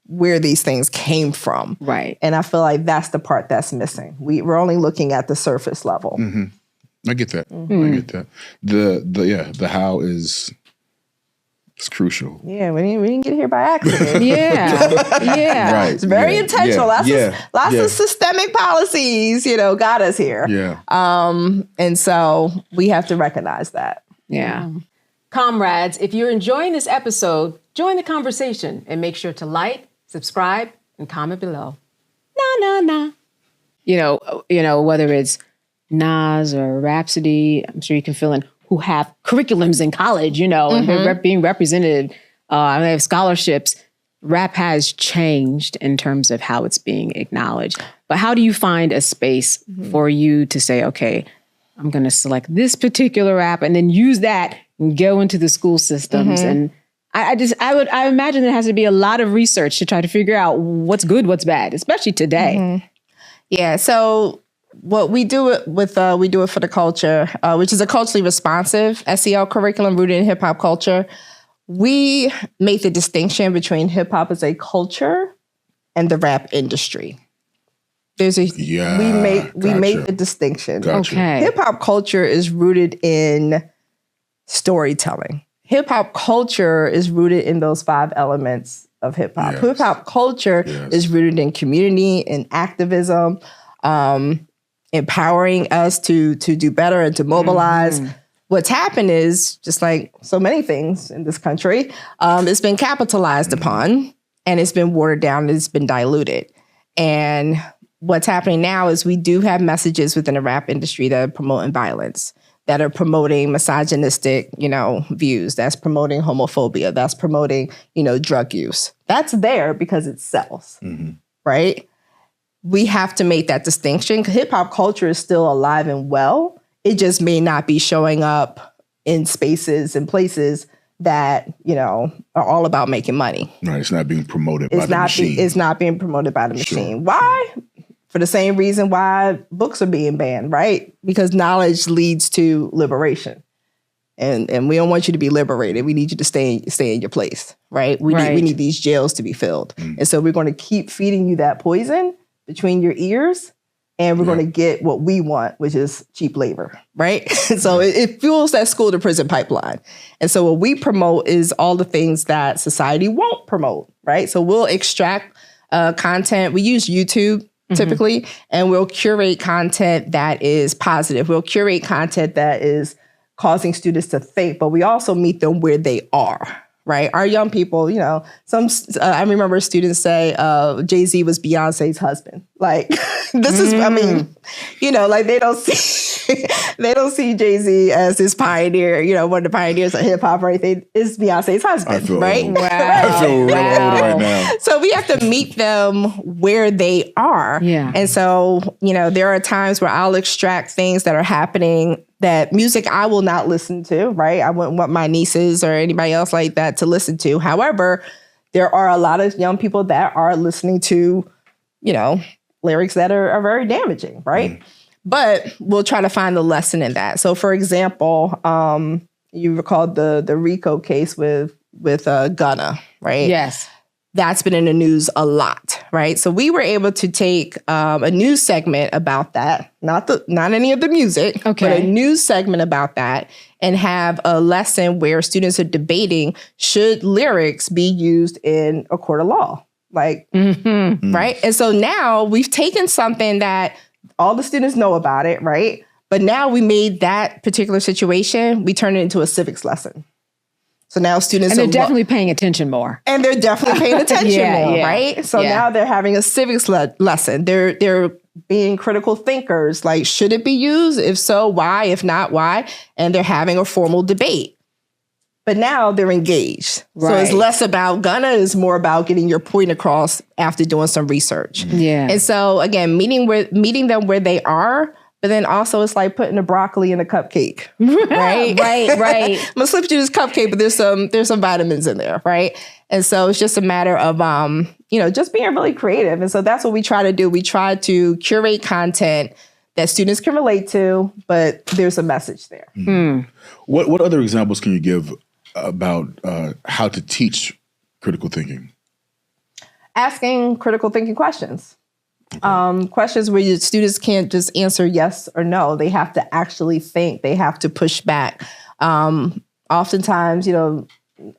where these things came from. Right. And I feel like that's the part that's missing. We're only looking at the surface level. I get that. I get that. The how is crucial. Yeah, we didn't get here by accident. Yeah. Right. It's very intentional. Lots of systemic policies, got us here. Yeah. And so we have to recognize that. Yeah. Comrades, if you're enjoying this episode, join the conversation and make sure to like, subscribe, and comment below. Nah. Whether it's Nas or Rhapsody, I'm sure you can fill in, who have curriculums in college, and they're being represented. They have scholarships. Rap has changed in terms of how it's being acknowledged. But how do you find a space for you to say, okay, I'm going to select this particular rap and then use that and go into the school systems? And I imagine there has to be a lot of research to try to figure out what's good, what's bad, especially today. Yeah. So what we do it with, we do it for the culture, which is a culturally responsive SEL curriculum rooted in hip hop culture. We make the distinction between hip hop as a culture and the rap industry. We make the distinction. Gotcha. Okay. Hip hop culture is rooted in storytelling. Hip hop culture is rooted in those 5 elements of hip hop. Yes. Hip hop culture is rooted in community and activism, empowering us to do better and to mobilize. What's happened is, just like so many things in this country, it's been capitalized upon, and it's been watered down, and it's been diluted. And what's happening now is we do have messages within the rap industry that are promoting violence, that are promoting misogynistic, views, that's promoting homophobia, that's promoting, drug use. That's there because it sells, right? We have to make that distinction. Hip hop culture is still alive and well. It just may not be showing up in spaces and places that, are all about making money. Right. It's not being promoted by the machine. It's not being promoted by the machine. Why? For the same reason why books are being banned, right? Because knowledge leads to liberation. And we don't want you to be liberated. We need you to stay in your place, right? We need these jails to be filled. And so we're going to keep feeding you that poison between your ears, and we're going to get what we want, which is cheap labor, right? So it fuels that school to prison pipeline. And so what we promote is all the things that society won't promote, right? So we'll extract content. We use YouTube typically, and we'll curate content that is positive. We'll curate content that is causing students to think, but we also meet them where they are, right? Our young people, I remember students say Jay-Z was Beyonce's husband. Like, this is, like they don't see Jay-Z as this pioneer, one of the pioneers of hip hop or anything. It's Beyonce's husband, right? Old. I feel real old right now. So we have to meet them where they are. Yeah. And so, there are times where I'll extract things that are happening, that music I will not listen to, right? I wouldn't want my nieces or anybody else like that to listen to. However, there are a lot of young people that are listening to, lyrics that are very damaging, right? But we'll try to find the lesson in that. So, for example, you recall the RICO case with Gunna, right? Yes. That's been in the news a lot, right? So we were able to take a news segment about that, not any of the music, but a news segment about that, and have a lesson where students are debating, should lyrics be used in a court of law? Like, right? And so now we've taken something that all the students know about it, right? But now we made that particular situation, we turned it into a civics lesson. So now students are definitely paying attention more. And they're definitely paying attention more, right? So now they're having a civics lesson. They're being critical thinkers. Like, should it be used? If so, why? If not, why? And they're having a formal debate. But now they're engaged. Right. So it's less about gonna, it's more about getting your point across after doing some research. Yeah. And so again, meeting them where they are. But then also it's like putting the broccoli in a cupcake, right? right. I'm gonna slip you this cupcake, but there's some vitamins in there, right? And so it's just a matter of, just being really creative. And so that's what we try to do. We try to curate content that students can relate to, but there's a message there. What other examples can you give about how to teach critical thinking? Asking critical thinking questions. Questions where your students can't just answer yes or no. They have to actually think. They have to push back. Oftentimes,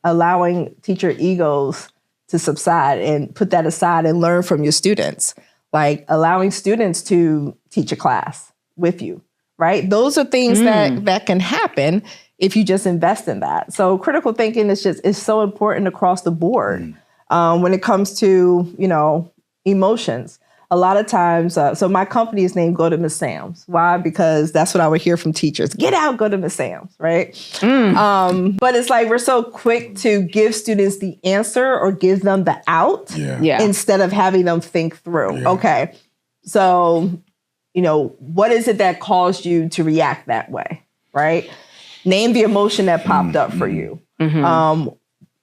allowing teacher egos to subside and put that aside and learn from your students. Like allowing students to teach a class with you, right? Those are things that can happen if you just invest in that. So critical thinking is so important across the board when it comes to, emotions. A lot of times, so my company is named Go to Miss Sams. Why? Because that's what I would hear from teachers. Get out, go to Miss Sams, right? But it's like we're so quick to give students the answer or give them the out instead of having them think through. Yeah. Okay, so, what is it that caused you to react that way, right? Name the emotion that popped up for you.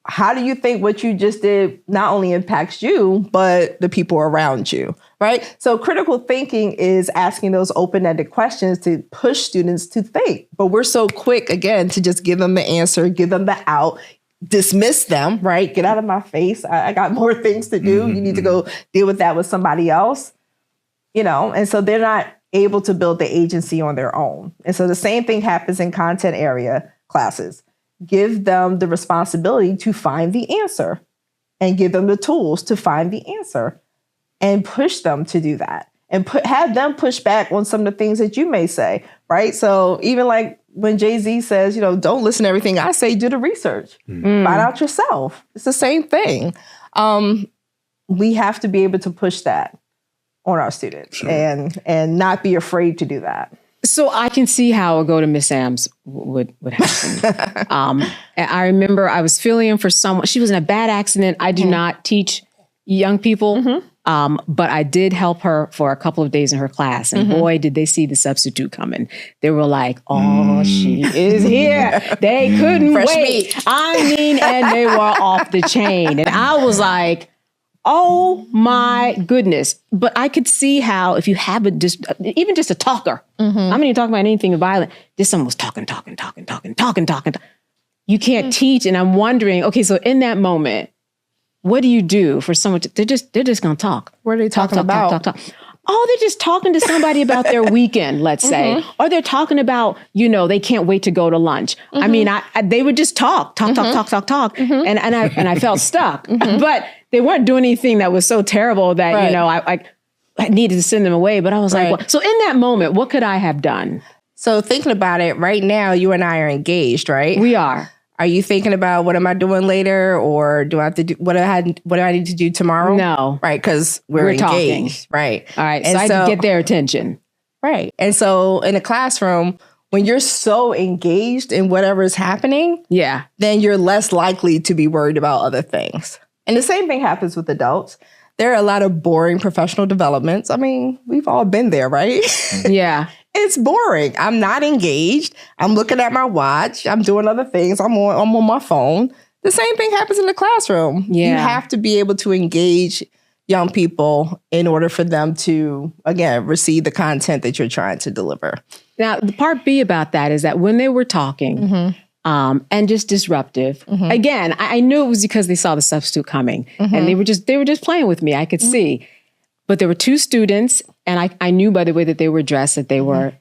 How do you think what you just did not only impacts you, but the people around you, right? So critical thinking is asking those open-ended questions to push students to think. But we're so quick, again, to just give them the answer, give them the out, dismiss them, right? Get out of my face. I got more things to do. You need to go deal with that with somebody else, and so they're not able to build the agency on their own. And so the same thing happens in content area classes. Give them the responsibility to find the answer and give them the tools to find the answer and push them to do that and have them push back on some of the things that you may say, right? So even like when Jay-Z says, don't listen to everything I say, do the research, find out yourself. It's the same thing. We have to be able to push that on our students and not be afraid to do that. So I can see how a Go to Miss Sams would happen. I remember I was filling in for someone. She was in a bad accident. I do not teach young people, but I did help her for a couple of days in her class. And boy, did they see the substitute coming. They were like, oh, she is here. They couldn't wait. And they were off the chain. And I was like, oh my goodness. But I could see how if you have even just a talker, I'm not even talking about anything violent, just someone was talking. You can't teach. And I'm wondering, okay, so in that moment, what do you do for someone they're just going to talk. What are they talking about? Talk. Oh, they're just talking to somebody about their weekend, let's say. Or they're talking about, they can't wait to go to lunch. I mean, they would just talk. And I felt stuck. But they weren't doing anything that was so terrible that, I needed to send them away. But I was like, well, so in that moment, what could I have done? So thinking about it, right now, you and I are engaged, right? We are. Are you thinking about what am I doing later, or do I have to do what do I need to do tomorrow? No, right? Because we're engaged, talking. Right? All right, so I had to get their attention, right? And so in a classroom, when you're so engaged in whatever is happening, then you're less likely to be worried about other things. And the same thing happens with adults. There are a lot of boring professional developments. I mean, we've all been there, right? Yeah. It's boring. I'm not engaged. I'm looking at my watch. I'm doing other things. I'm on my phone. The same thing happens in the classroom. Yeah. You have to be able to engage young people in order for them to, again, receive the content that you're trying to deliver. Now, the part B about that is that when they were talking, and just disruptive. Again, I knew it was because they saw the substitute coming, and they were just playing with me. I could see, but there were two students, and I knew by the way that they were dressed that they were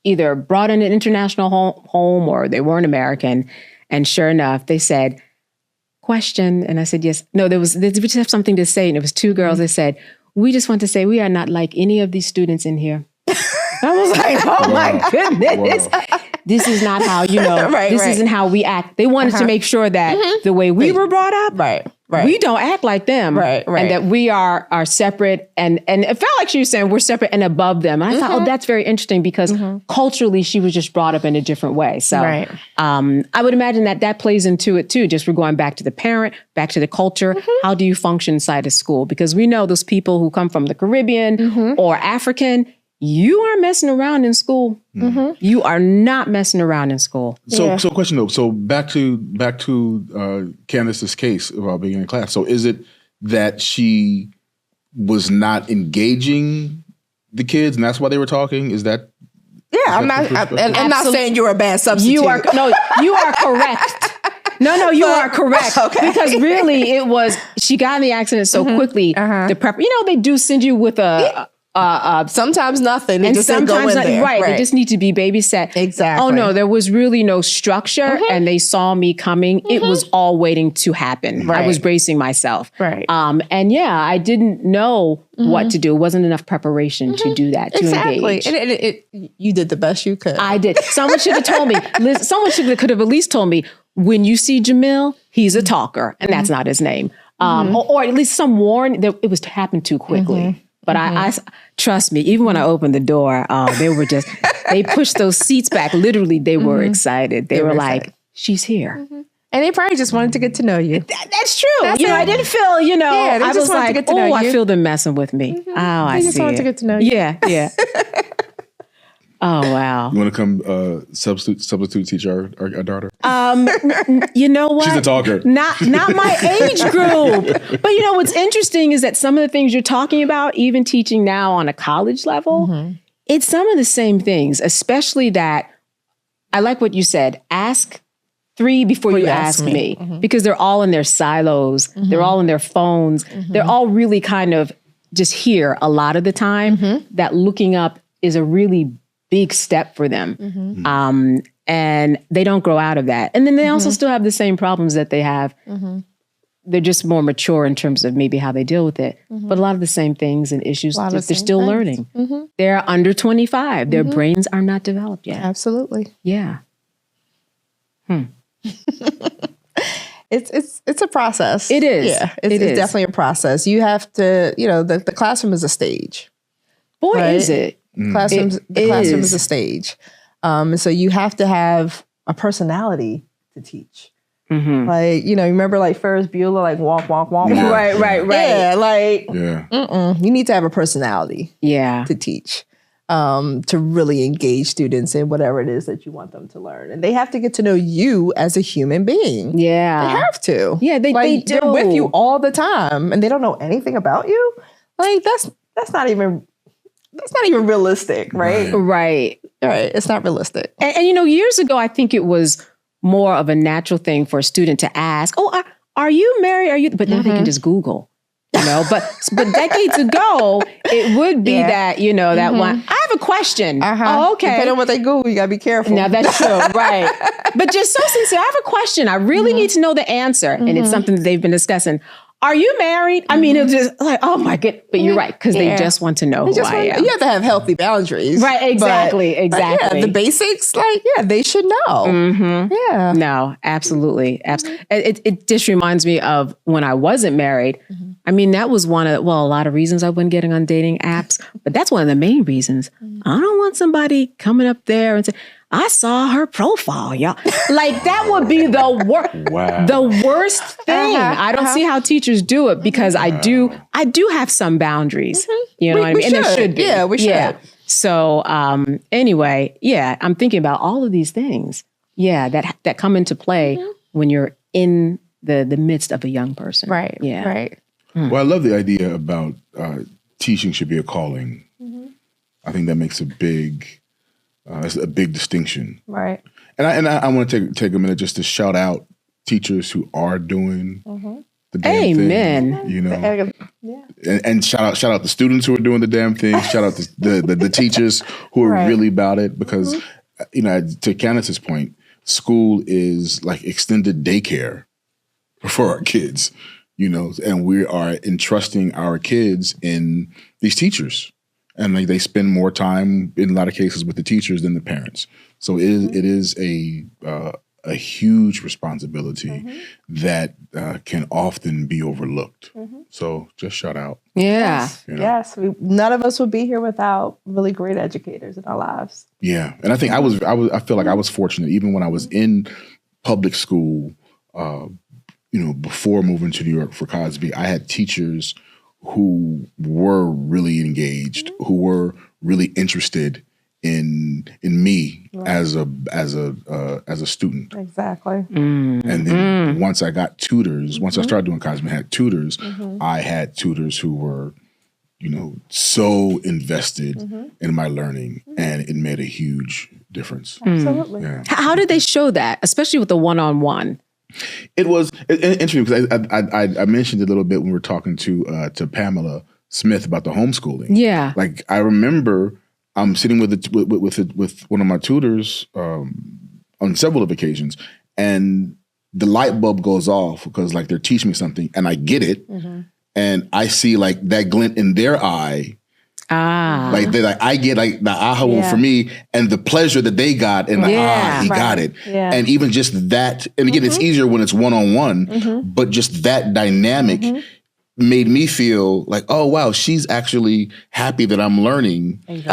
either brought in an international home or they weren't American. And sure enough, they said, "Question," and I said, "Yes." No, they just have something to say, and it was two girls. They said, "We just want to say we are not like any of these students in here." I was like, "Oh my goodness." This is not how, this isn't how we act. They wanted to make sure that the way we were brought up, we don't act like them. And that we are separate. And it felt like she was saying we're separate and above them. And I thought, that's very interesting because culturally she was just brought up in a different way. So I would imagine that plays into it too. Just we're going back to the parent, back to the culture. How do you function inside a school? Because we know those people who come from the Caribbean or African, you aren't messing around in school. You are not messing around in school. So question though. So back to Candace's case about being in class. So is it that she was not engaging the kids, and that's why they were talking? Is that? Yeah, I'm not saying you're a bad substitute. You are correct. No, you are correct. Okay. Because really, it was she got in the accident so quickly. The prep, they do send you with a. Sometimes nothing. And just sometimes go in there. Right. They just need to be babysat. Exactly. Oh no, there was really no structure and they saw me coming. It was all waiting to happen. I was bracing myself. Right. And I didn't know what to do. It wasn't enough preparation to do that, to engage. And you did the best you could. I did. Someone should have told me. Someone could have at least told me, when you see Jamil, he's a talker. And that's not his name. Or at least some warning that it was to happen too quickly. But I trust me, even when I opened the door, they pushed those seats back. Literally, they were excited. They were like, "She's here." And they probably just wanted to get to know you. That's true. I didn't feel, I was like, I feel them messing with me. Oh, I see. They just wanted to get to know you. Yeah. Oh, wow. You want to come substitute teach our daughter? You know what? She's a talker. Not my age group. But what's interesting is that some of the things you're talking about, even teaching now on a college level, it's some of the same things, especially that I like what you said. Ask 3 before you ask me. Because they're all in their silos. They're all in their phones. They're all really kind of just here a lot of the time. That looking up is a really big step for them. And they don't grow out of that. And then they also still have the same problems that they have. They're just more mature in terms of maybe how they deal with it. But a lot of the same things and issues, they're still learning. They're under 25. Their brains are not developed yet. Absolutely. Yeah. It's a process. It is. Yeah, it's definitely a process. You have to, the classroom is a stage. Boy, right? Is it. The classroom is a stage. So you have to have a personality to teach. Like, remember like Ferris Bueller, like walk. Yeah. Right. Yeah, you need to have a personality to teach, to really engage students in whatever it is that you want them to learn. And they have to get to know you as a human being. Yeah. They have to. Yeah, they do. They're with you all the time and they don't know anything about you. Like that's not even realistic, right? Right. It's not realistic. And years ago, I think it was more of a natural thing for a student to ask, "Oh, are you married? Are you?" But now they can just Google, But decades ago, it would be that that one. I have a question. Oh, okay. Depending on what they Google, you gotta be careful. Now that's true, right? But just so sincere, I have a question. I really need to know the answer, and it's something that they've been discussing. Are you married? I mean, it's just like, oh my goodness. But you're right, because they just want to know who I am. You have to have healthy boundaries. Right, exactly. The basics, they should know. Yeah. No, absolutely. It just reminds me of when I wasn't married. I mean, that was a lot of reasons I wasn't getting on dating apps, but that's one of the main reasons. I don't want somebody coming up there and saying, I saw her profile, y'all. Like, that would be the worst. Wow. The worst thing. I don't see how teachers do it because I do have some boundaries. You know what I mean? And there should be. Yeah, we should. Yeah. So anyway, I'm thinking about all of these things. Yeah, that come into play when you're in the midst of a young person. Right. Yeah. Right. Well, I love the idea about teaching should be a calling. I think that makes a big distinction. Right. And I want to take a minute just to shout out teachers who are doing the damn thing. You know, and shout out the students who are doing the damn thing. Shout out the teachers who are really about it, because you know, to Candace's point, school is like extended daycare for our kids. You know, and we are entrusting our kids in these teachers, and like they spend more time in a lot of cases with the teachers than the parents. So it is a huge responsibility that can often be overlooked. So just shout out. Yeah. Yes. You know? Yes. None of us would be here without really great educators in our lives. Yeah. And I think I feel like I was fortunate, even when I was in public school, you know, before moving to New York for Cosby, I had teachers who were really engaged, who were really interested in me as a student. Exactly. And then once I got tutors, once I started doing Cosby, I had tutors. I had tutors who were, you know, so invested in my learning, and it made a huge difference. Absolutely. Yeah. How did they show that, especially with the one-on-one? It was interesting because I mentioned it a little bit when we were talking to Pamela Smith about the homeschooling. Yeah, like I remember I'm sitting with one of my tutors on several of occasions, and the light bulb goes off because like they're teaching me something, and I get it, and I see like that glint in their eye. Like they I get like the aha one for me, and the pleasure that they got, and he got it. Yeah. And even just that, and again, it's easier when it's one-on-one, but just that dynamic made me feel like, oh wow, she's actually happy that I'm learning. You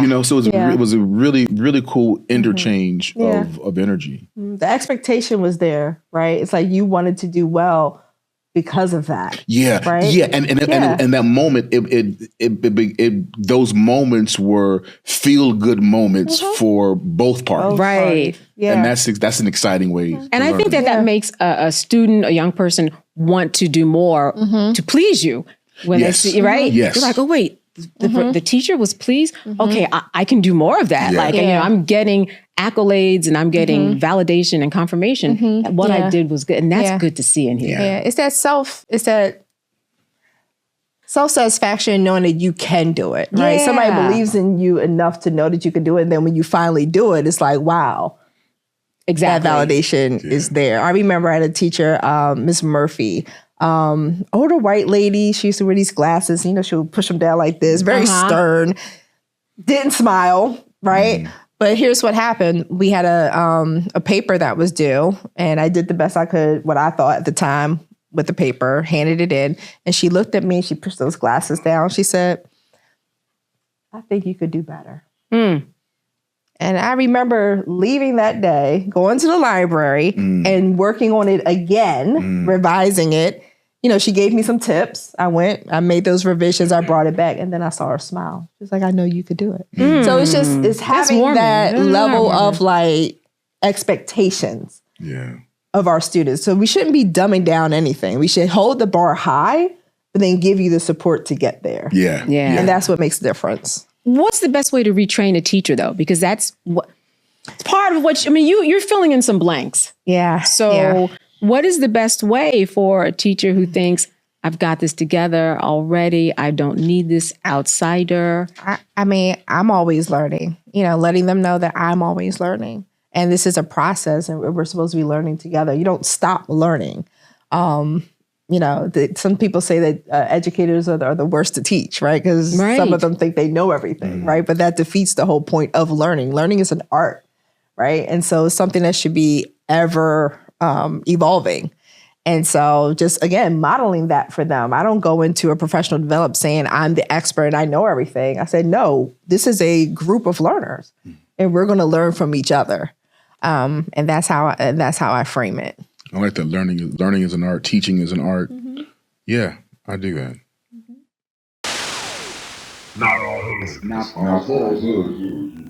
know, so it was a really, really cool interchange of energy. The expectation was there, right? It's like you wanted to do well because of that. Yeah. Right. Yeah. And that moment, those moments were feel good moments for both parties. Right. Yeah. And that's an exciting way. And I think that makes a student, a young person want to do more to please you when they see, right? Yes. You're like, oh, wait, the teacher was pleased. Okay, I can do more of that. Like, you know, I'm getting accolades and I'm getting validation and confirmation that what I did was good. And that's good to see in here. Yeah. It's that self-satisfaction knowing that you can do it, right? Somebody believes in you enough to know that you can do it. And then when you finally do it, it's like, wow. Exactly. That validation is there. I remember I had a teacher, Miss Murphy, older white lady. She used to wear these glasses. You know, she would push them down like this, very stern, didn't smile, right? But here's what happened. We had a paper that was due, and I did the best I could, what I thought at the time with the paper, handed it in, and she looked at me, she pushed those glasses down. She said, I think you could do better. And I remember leaving that day, going to the library and working on it again, revising it. You know, she gave me some tips. I made those revisions, I brought it back, and then I saw her smile. She's like, I know you could do it. So it's having that level of like expectations of our students. So we shouldn't be dumbing down anything. We should hold the bar high, but then give you the support to get there. Yeah. And that's what makes the difference. What's the best way to retrain a teacher, though? Because that's part of what, you're filling in some blanks. Yeah. So what is the best way for a teacher who thinks, I've got this together already, I don't need this outsider? I mean, I'm always learning, you know, letting them know that I'm always learning. And this is a process, and we're supposed to be learning together. You don't stop learning. You know, some people say that educators are the worst to teach, right? Because some of them think they know everything, right? But that defeats the whole point of learning. Learning is an art, right? And so it's something that should be ever evolving. And so just, again, modeling that for them. I don't go into a professional development saying I'm the expert and I know everything. I said, no, this is a group of learners, and we're going to learn from each other. And that's how I frame it. I like that learning is an art, teaching is an art. Yeah, I do that. Not all hoods.